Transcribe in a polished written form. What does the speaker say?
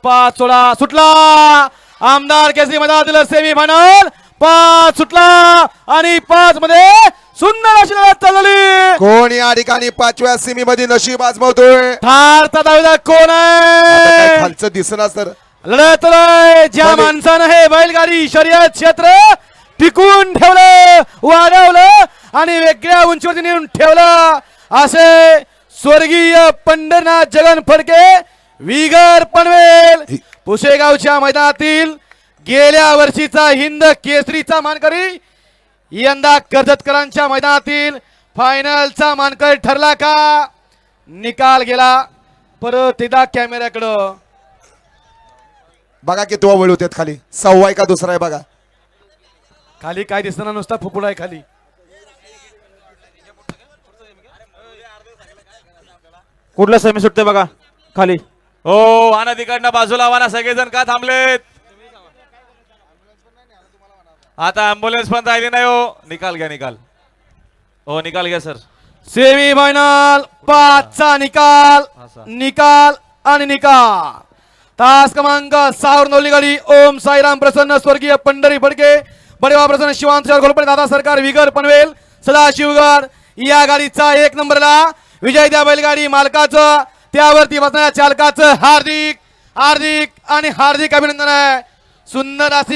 5 सोळा सुटला आमदार केसरी मैदानातील सेमी फायनल 5 सुटला आणि 5 मध्ये सुंदर अशी लढत चालली. कोण या ठिकाणी 5व्या सेमी मध्ये नशीब आजमावतोय? ठारचा दावेदार कोण आता काय आहे? खालचं दिसणार सर. लढत ज्या माणसानं हे बैलगाडी शर्यत क्षेत्र टिकून ठेवलं वाढवलं आणि वेगळ्या उंचीवरती नेऊन ठेवलं असे स्वर्गीय पंढरनाथ जगन फडके विगर पनवेल पुशेगावच्या मैदानातील गेल्या वर्षीचा हिंद केसरीचा मानकरी यंदा कर्जतकरांच्या मैदानातील फायनलचा मानकरी ठरला का? निकाल गेला. परत एकदा कॅमेऱ्याकडं बघा किती वळ होत्यात खाली. 6वा का दुसरा आहे बघा. खाली काय दिसताना नुसता फुफुडा आहे खाली. कुठला सेमी सुटते बघा खाली. हो वाना तिकडनं बाजूला वाना सगळेजण का थांबलेत? आता अँब्युलन्स पण राहिली नाही. हो निकाल घ्या निकाल. हो निकाल घ्या सर. सेमी फायनल 5चा निकाल निकाल आणि निकाल. तास क्रमांक 6 वर नवली गाडी ओम साईराम प्रसन्न स्वर्गीय पंढरी फडके बडेवा प्रसन्न शिवांत घोलपणे दादा सरकार विगर पनवेल सदाशिवगड या गाडीचा 1 नंबरला विजय द्या बैलगाडी मालकाचं त्यावरती बसणाऱ्या चालकाचं हार्दिक हार्दिक आणि हार्दिक अभिनंदन आहे. सुंदर अशी